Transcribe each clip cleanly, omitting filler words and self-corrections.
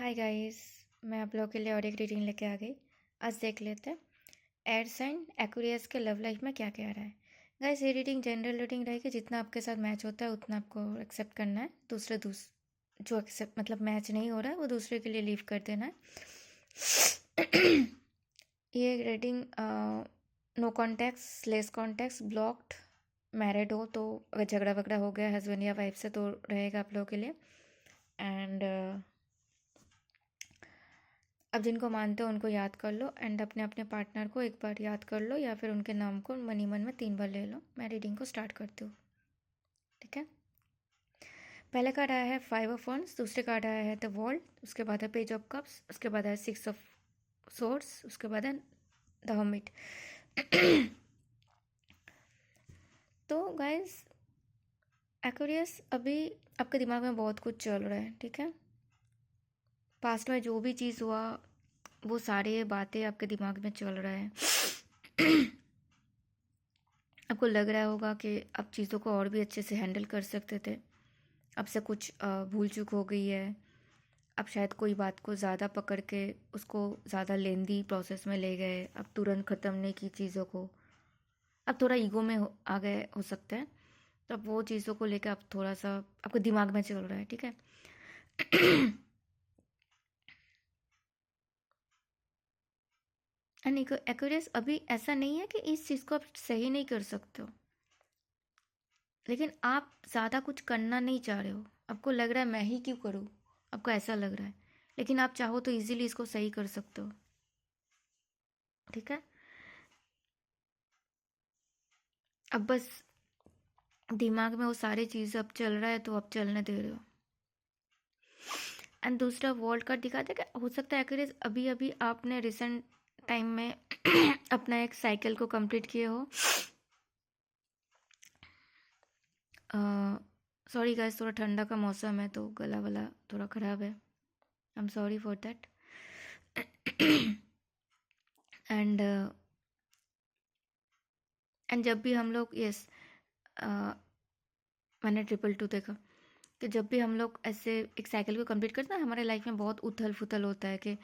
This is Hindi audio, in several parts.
Hi guys. मैं आप लोगों के लिए और एक रीडिंग लेके आ गई। आज देख लेते हैं एयर साइन एक्वेरियस के लव लाइफ में क्या क्या आ रहा है। गाइस ये रीडिंग जनरल रीडिंग रहेगी, जितना आपके साथ मैच होता है उतना आपको एक्सेप्ट करना है। जो एक्सेप्ट मतलब मैच नहीं हो रहा है वो दूसरे के लिए लीव कर देना है। ये reading no contacts, less contacts, blocked, married हो तो अगर झगड़ा वगड़ा हो गया हस्बैंड या वाइफ से तो रहेगा आप लोगों के लिए। एंड अब जिनको मानते हो उनको याद कर लो एंड अपने अपने पार्टनर को एक बार याद कर लो या फिर उनके नाम को मनी मन में 3 बार ले लो। मैं रीडिंग को स्टार्ट करती हूँ, ठीक है। पहले कार्ड आया है 5 ऑफ वंड्स, दूसरे कार्ड आया है द वर्ल्ड, उसके बाद है पेज ऑफ कप्स, उसके बाद है 6 ऑफ सोर्ड्स, उसके बाद है द हर्मिट। तो गाइस एक्वेरियस, अभी आपके दिमाग में बहुत कुछ चल रहा है, ठीक है। पास्ट में जो भी चीज़ हुआ वो सारी बातें आपके दिमाग में चल रहा है। आपको लग रहा होगा कि आप चीज़ों को और भी अच्छे से हैंडल कर सकते थे। आपसे कुछ भूल चूक हो गई है। आप शायद कोई बात को ज़्यादा पकड़ के उसको ज़्यादा लेंदी प्रोसेस में ले गए। आप तुरंत ख़त्म नहीं की चीज़ों को। आप थोड़ा ईगो में आ गए हो सकते हैं। तो अब वो चीज़ों को लेकर आप थोड़ा सा आपको दिमाग में चल रहा है, ठीक है। एंड एक्वेरियस, अभी ऐसा नहीं है कि इस चीज़ को आप सही नहीं कर सकते हो, लेकिन आप ज़्यादा कुछ करना नहीं चाह रहे हो। आपको लग रहा है मैं ही क्यों करूँ, आपको ऐसा लग रहा है। लेकिन आप चाहो तो इजीली इसको सही कर सकते हो, ठीक है। अब बस दिमाग में वो सारी चीज़ अब चल रहा है तो अब चलने दे रहे हो। एंड दूसरा वर्ल्ड कार्ड दिखाते हैं कि हो सकता है एक्यूरेट अभी अभी आपने रिसेंट टाइम में अपना एक साइकिल को कंप्लीट किए हो। सॉरी गाइस, थोड़ा ठंडा का मौसम है तो गला वाला थोड़ा ख़राब है। I am sorry for that. And जब भी हम लोग मैंने 222 देखा कि जब भी हम लोग ऐसे एक साइकिल को कंप्लीट करते हैं हमारे लाइफ में बहुत उथल फुथल होता है कि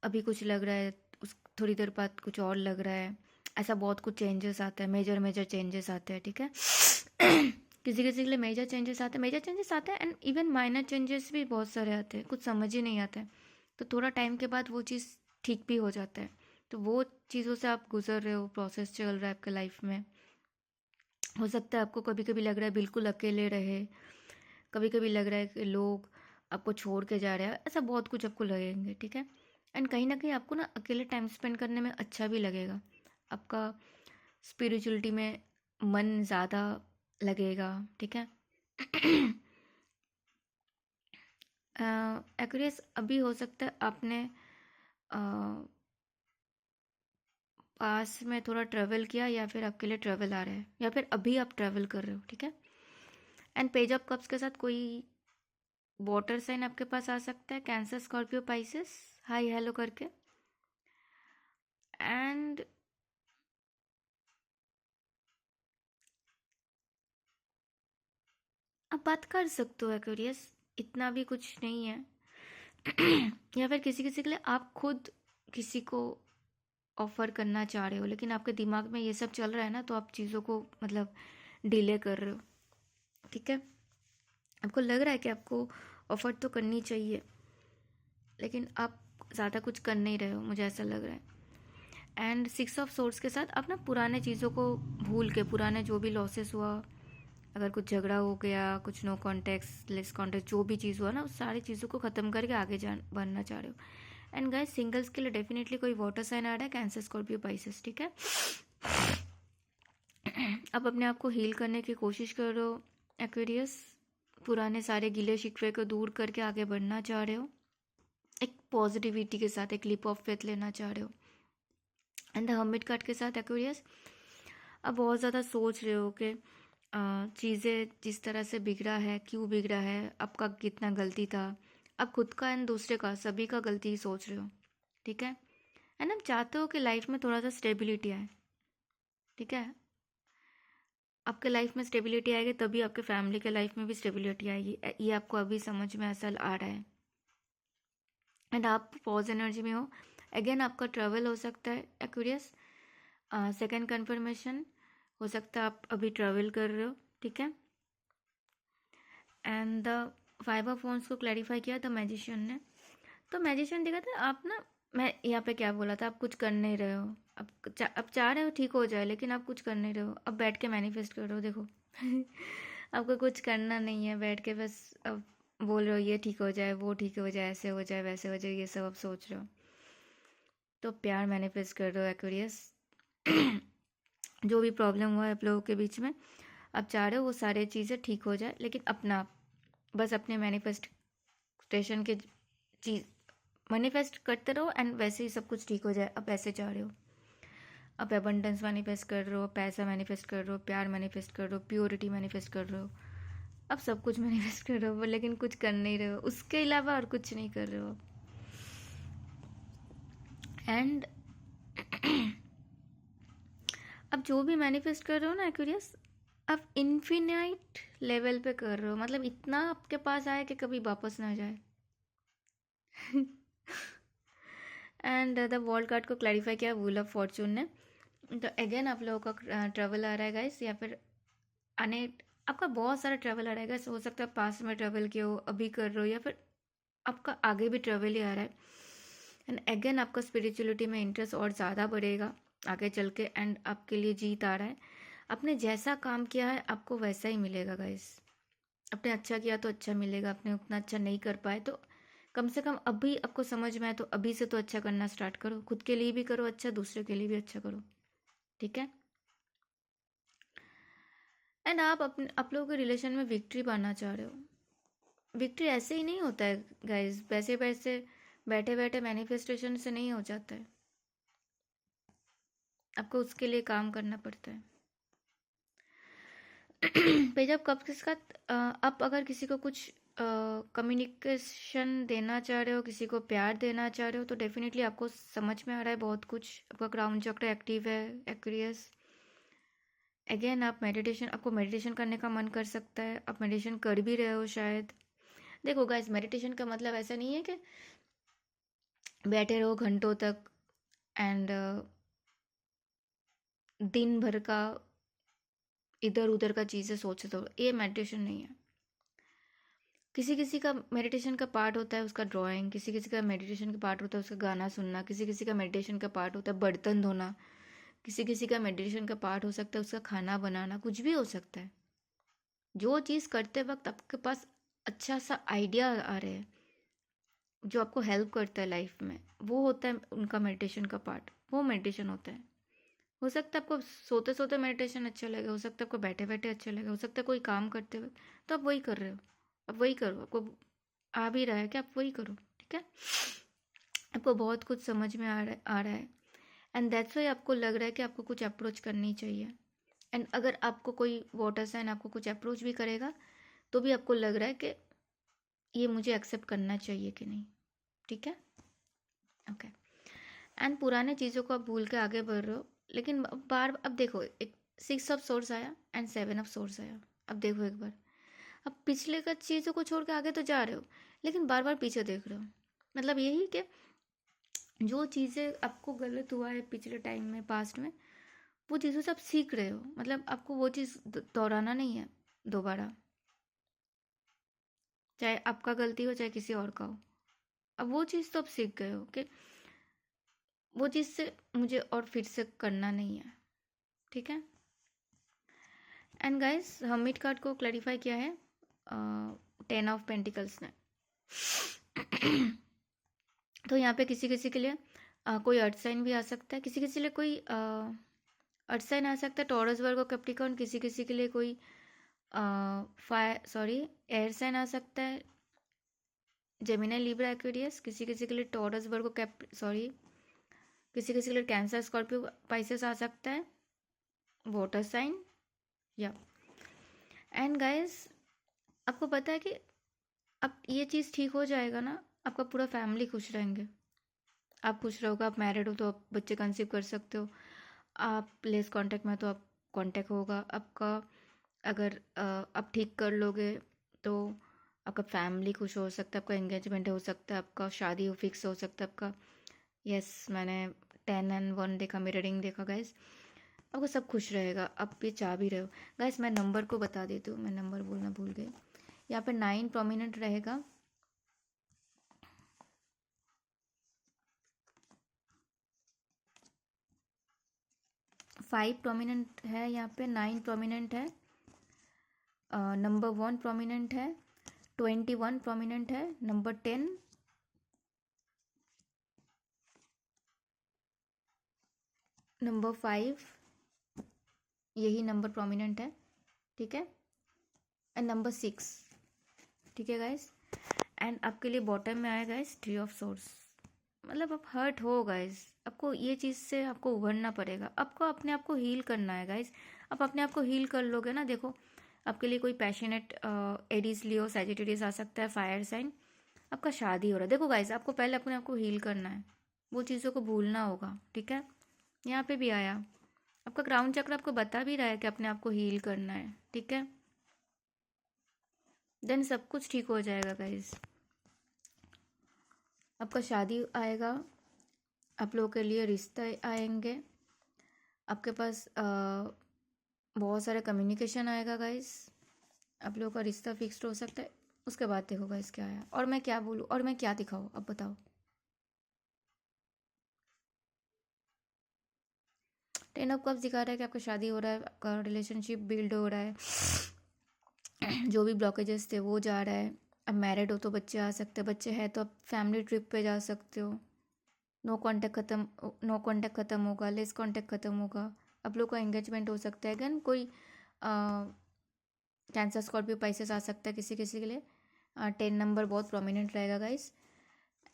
अभी कुछ लग रहा है, उस थोड़ी देर बाद कुछ और लग रहा है। ऐसा बहुत कुछ चेंजेस आता है, मेजर मेजर चेंजेस आते हैं, ठीक है। किसी किसी के लिए मेजर चेंजेस आते हैं एंड इवन माइनर चेंजेस भी बहुत सारे आते हैं, कुछ समझ ही नहीं आता है। तो थोड़ा टाइम के बाद वो चीज़ ठीक भी हो जाता है। तो वो चीज़ों से आप गुजर रहे हो, प्रोसेस चल रहा है आपके लाइफ में। हो सकता है आपको कभी कभी लग रहा है बिल्कुल अकेले रहे, कभी कभी लग रहा है कि लोग आपको छोड़ के जा रहे हैं, ऐसा बहुत कुछ आपको लगेंगे, ठीक है। एंड कहीं ना कहीं आपको ना अकेले टाइम स्पेंड करने में अच्छा भी लगेगा। आपका स्पिरिचुअलिटी में मन ज़्यादा लगेगा, ठीक है। एक्यूरियस, अभी हो सकता है आपने पास में थोड़ा ट्रैवल किया या फिर आपके लिए ट्रैवल आ रहा है या फिर अभी आप ट्रैवल कर रहे हो, ठीक है। एंड पेज ऑफ कप्स के साथ कोई वाटर साइन आपके पास आ सकता है, cancer, Scorpio, Pisces, hi hello करके। एंड आप बात कर सकते हो एक्वेरियस, इतना भी कुछ नहीं है। या फिर किसी किसी के लिए आप खुद किसी को ऑफर करना चाह रहे हो, लेकिन आपके दिमाग में ये सब चल रहा है ना, तो आप चीज़ों को मतलब डिले कर रहे हो, ठीक है। आपको लग रहा है कि आपको ऑफर तो करनी चाहिए, लेकिन आप ज़्यादा कुछ कर नहीं रहे हो, मुझे ऐसा लग रहा है। एंड 6 ऑफ सोर्ड्स के साथ आप ना पुराने चीज़ों को भूल के, पुराने जो भी लॉसेस हुआ, अगर कुछ झगड़ा हो गया, कुछ नो कॉन्टेक्ट, लेस कॉन्टेक्ट, जो भी चीज़ हुआ ना, उस सारी चीज़ों को ख़त्म करके आगे जान बढ़ना चाह रहे हो। एंड गाइस, सिंगल्स के लिए डेफिनेटली कोई वाटर साइन आ रहा है, कैंसर, स्कॉर्पियो, पाइसेस, ठीक है। अब अपने आप को हील करने की कोशिश करो एक्वेरियस। पुराने सारे गिले शिकवे को दूर करके आगे बढ़ना चाह रहे हो, एक पॉजिटिविटी के साथ एक लीप ऑफ फेथ लेना चाह रहे हो। एंड द हर्मिट कार्ड के साथ एक्वेरियस, अब बहुत ज़्यादा सोच रहे हो कि चीज़ें जिस तरह से बिगड़ा है, क्यों बिगड़ा है, आपका कितना गलती था। अब खुद का एंड दूसरे का, सभी का गलती ही सोच रहे हो, ठीक है। एंड आप चाहते हो कि लाइफ में थोड़ा सा स्टेबिलिटी आए, ठीक है। आपके लाइफ में स्टेबिलिटी आएगी तभी आपके फैमिली के लाइफ में भी स्टेबिलिटी आएगी, ये आपको अभी समझ में ऐसा आ रहा है। एंड आप पॉज एनर्जी में हो। अगेन आपका ट्रैवल हो सकता है एक्वेरियस। सेकंड कंफर्मेशन हो सकता है आप अभी ट्रैवल कर रहे हो, ठीक है। एंड द 5 ऑफ वांड्स को क्लैरिफाई किया द मैजिशियन ने। तो मैजिशियन देखा था आप ना, मैं यहाँ पे क्या बोला था, आप कुछ कर नहीं रहे हो, अब चाह रहे हो ठीक हो जाए, लेकिन आप कुछ कर नहीं रहे हो, अब बैठ के मैनिफेस्ट कर रहे हो, देखो। आपको कुछ करना नहीं है, बैठ के बस अब बोल रहे हो ये ठीक हो जाए, वो ठीक हो जाए, ऐसे हो जाए, वैसे हो जाए, ये सब आप सोच रहे हो। तो प्यार मैनिफेस्ट कर रहे हो एक्वेरियस। जो भी प्रॉब्लम हुआ है आप लोगों के बीच में, आप चाह रहे हो वो सारी चीज़ें ठीक हो जाए, लेकिन अपना बस अपने मैनिफेस्टेशन के चीज़ मैनिफेस्ट करते रहो एंड वैसे ही सब कुछ ठीक हो जाए, अब ऐसे चाह रहे हो। अब एबंडेंस मैनिफेस्ट कर रहे हो, पैसा मैनिफेस्ट कर रहे हो, प्यार मैनिफेस्ट कर रहे हो, प्योरिटी मैनिफेस्ट कर रहे हो, अब सब कुछ मैनिफेस्ट कर रहे हो, लेकिन कुछ कर नहीं रहे हो, उसके अलावा और कुछ नहीं कर रहे हो। एंड अब जो भी मैनिफेस्ट कर रहे हो ना एक्वेरियस, आप इन्फिनाइट लेवल पे कर रहे हो, मतलब इतना आपके पास आए कि कभी वापस ना जाए। एंड द वर्ल्ड कार्ड को क्लैरिफाई किया व्हील ऑफ फॉर्चून ने। तो अगेन आप लोगों का ट्रैवल आ रहा है गाइस, या फिर आने आपका बहुत सारा ट्रैवल आ रहा है गाइस। हो सकता है पास्ट में ट्रैवल किया हो, अभी कर रहे हो, या फिर आपका आगे भी ट्रैवल ही आ रहा है। एंड अगेन आपका स्पिरिचुअलिटी में इंटरेस्ट और ज़्यादा बढ़ेगा आगे चल के, एंड आपके लिए जीत आ रहा है। आपने जैसा काम किया है आपको वैसा ही मिलेगा गाइस। आपने अच्छा किया तो अच्छा मिलेगा, आपने उतना अच्छा नहीं कर पाए तो कम से कम अभी आपको समझ में आए तो अभी से तो अच्छा करना स्टार्ट करो, खुद के लिए भी करो अच्छा, दूसरे के लिए भी अच्छा करो, ठीक है। एंड आप लोगों के रिलेशन में विक्ट्री पाना चाह रहे हो। विक्ट्री ऐसे ही नहीं होता है गाइस, वैसे वैसे बैठे बैठे मैनिफेस्टेशन से नहीं हो जाता है, आपको उसके लिए काम करना पड़ता है। पे जब कब किसका आप अगर किसी को कुछ कम्युनिकेशन देना चाह रहे हो, किसी को प्यार देना चाह रहे हो, तो डेफिनेटली आपको समझ में आ रहा है बहुत कुछ। आपका क्राउन चक्र एक्टिव है एक्वेरियस। अगेन आपको मेडिटेशन करने का मन कर सकता है, आप मेडिटेशन कर भी रहे हो शायद। देखो गाइस, मेडिटेशन का मतलब ऐसा नहीं है कि बैठे रहो घंटों तक एंड दिन भर का इधर उधर का चीज़ें सोचते हो, ये मेडिटेशन नहीं है। किसी किसी का मेडिटेशन का पार्ट होता है उसका ड्राइंग, किसी किसी का मेडिटेशन का पार्ट होता है उसका गाना सुनना, किसी किसी का मेडिटेशन का पार्ट होता है बर्तन धोना, किसी किसी का मेडिटेशन का पार्ट हो सकता है उसका खाना बनाना, कुछ भी हो सकता है। जो चीज़ करते वक्त आपके पास अच्छा सा आइडिया आ रहे हैं जो आपको हेल्प करता है लाइफ में, वो होता है उनका मेडिटेशन का पार्ट, वो मेडिटेशन होता है। हो सकता है आपको सोते सोते मेडिटेशन अच्छा लगे, हो सकता है आपको बैठे बैठे अच्छा लगे, हो सकता है कोई काम करते हुए, तो आप वही कर रहे हो, आप वही करो, आपको आ भी रहा है कि आप वही करो, ठीक है। आपको बहुत कुछ समझ में आ रहा है एंड दैट्स वाई आपको लग रहा है कि आपको कुछ अप्रोच करनी चाहिए। एंड अगर आपको कोई वाटर साइन आपको कुछ अप्रोच भी करेगा तो भी आपको लग रहा है कि ये मुझे एक्सेप्ट करना चाहिए कि नहीं, ठीक है, ओके। एंड पुराने चीज़ों को आप भूल के आगे बढ़ रहे हो, लेकिन अब देखो, एक 6 ऑफ सोर्स आया एंड 7 ऑफ सोर्स आया। अब देखो एक बार, अब पिछले का चीज़ों को छोड़ के आगे तो जा रहे हो, लेकिन बार बार पीछे देख रहे हो। मतलब यही कि जो चीज़ें आपको गलत हुआ है पिछले टाइम में, पास्ट में, वो चीज़ों से आप सीख रहे हो। मतलब आपको वो चीज़ दोहराना नहीं है दोबारा, चाहे आपका गलती हो चाहे किसी और का हो। अब वो चीज़ तो आप सीख गए हो कि वो चीज़ से मुझे और फिर से करना नहीं है, ठीक है। एंड गाइस, हर्मिट कार्ड को क्लैरिफाई किया है 10 ऑफ पेंटिकल्स ने। तो यहाँ पे किसी किसी के लिए कोई अर्थ साइन भी आ सकता है, किसी किसी के लिए कोई अर्थ साइन आ सकता है, टॉरस वर्गो कैप्रिकॉर्न। किसी किसी के लिए कोई एयर साइन आ सकता है, जेमिनी लिब्रा एक्वेरियस। किसी किसी के लिए टॉरस वर्गो किसी किसी के लिए कैंसर स्कॉर्पियो पाइसेस आ सकता है, वाटर साइन, या। एंड गाइस, आपको पता है कि अब ये चीज़ ठीक हो जाएगा ना, आपका पूरा फैमिली खुश रहेंगे। आप खुश रहोगे, आप मैरिड हो तो आप बच्चे कंसीव कर सकते हो, आप लेस कांटेक्ट में तो आप कांटेक्ट होगा आपका। अगर आप ठीक कर लोगे तो आपका फैमिली खुश हो सकता है, आपका एंगेजमेंट हो सकता है, आपका शादी हो फिक्स हो सकता है आपका। यस, मैंने 10 and 1 देखा, मिररिंग देखा गाइस। आपको सब खुश रहेगा, आप ये चाह भी रहे हो गाइस। मैं नंबर को बता देती हूँ, मैं नंबर बोलना भूल गई। यहाँ पे 9 प्रोमिनेंट रहेगा, 5 प्रोमिनेंट है, यहाँ पे 9 प्रोमिनेंट है, नंबर 1 प्रोमिनेंट है, 21 प्रोमिनेंट है, नंबर 10, नंबर 5, यही नंबर प्रोमिनेंट है, ठीक है, एंड नंबर 6, ठीक है गाइस। एंड आपके लिए बॉटम में आया गाइस 3 ऑफ सोर्स। मतलब आप हर्ट हो गाइस, आपको ये चीज़ से आपको उभरना पड़ेगा, आपको अपने आप को हील करना है गाइस। आप अपने आप को हील कर लोगे ना, देखो आपके लिए कोई पैशनेट एरीज लियो सैजिटेरियस आ सकता है, फायर साइन, आपका शादी हो रहा है। देखो गाइस, आपको पहले अपने आप को हील करना है, वो चीज़ों को भूलना होगा, ठीक है। यहाँ पे भी आया, आपका क्राउन चक्र आपको बता भी रहा है कि अपने आप को हील करना है, ठीक है। देन सब कुछ ठीक हो जाएगा गाइस। आपका शादी आएगा, आप लोगों के लिए रिश्ते आएंगे, आपके पास बहुत सारे कम्युनिकेशन आएगा गाइस, आप लोगों का रिश्ता फिक्स्ड हो सकता है। उसके बाद देखो गाइस क्या आया, और मैं क्या बोलूँ और मैं क्या दिखाऊँ, अब बताओ। 10 ऑफ कप्स दिखा रहा है कि आपका शादी हो रहा है, आपका रिलेशनशिप बिल्ड हो रहा है, जो भी ब्लॉकेजेस थे वो जा रहा है। अब मैरिड हो तो बच्चे आ सकते हैं, बच्चे हैं तो आप फैमिली ट्रिप पे जा सकते हो। नो कांटेक्ट ख़त्म होगा, लेस कांटेक्ट ख़त्म होगा, आप लोग का एंगेजमेंट हो सकता है। अगेन कोई कैंसर स्कॉर्पियो पाइसेस आ सकता है किसी किसी के लिए। 10 नंबर बहुत प्रोमिनेंट रहेगा गाइस।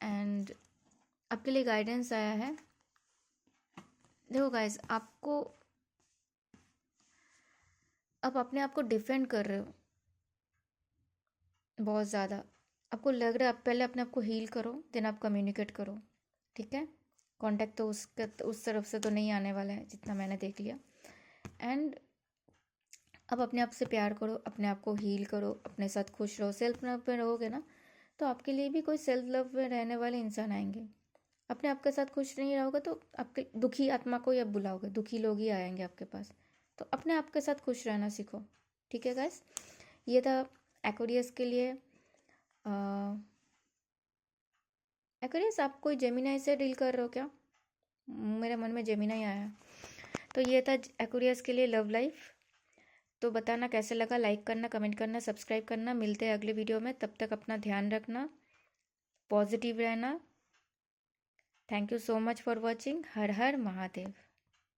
एंड आपके लिए गाइडेंस आया है, देखो गाइस, आपको आप अपने आप को डिफेंड कर रहे हो बहुत ज़्यादा। आपको लग रहा है आप पहले अपने आप को हील करो, देन आप कम्युनिकेट करो, ठीक है। कांटेक्ट तो उस तरफ से तो नहीं आने वाला है जितना मैंने देख लिया। एंड अब अपने आप से प्यार करो, अपने आप को हील करो, अपने साथ खुश रहो। सेल्फ लव में रहोगे ना तो आपके लिए भी कोई सेल्फ लव में रहने वाले इंसान आएंगे। अपने आप के साथ खुश नहीं रहोगे तो आपके दुखी आत्मा को ही आप बुलाओगे, दुखी लोग ही आएंगे आपके पास। तो अपने आप के साथ खुश रहना सीखो, ठीक है गाइस। ये था एक्वेरियस के लिए। एक्वेरियस, आप कोई जेमिनाई से डील कर रहे हो क्या? मेरे मन में जेमिनाई आया। तो ये था एक्वेरियस के लिए लव लाइफ। तो बताना कैसे लगा, लाइक करना, कमेंट करना, सब्सक्राइब करना। मिलते हैं अगले वीडियो में, तब तक अपना ध्यान रखना, पॉजिटिव रहना। Thank you so much for watching. Her her Mahadev.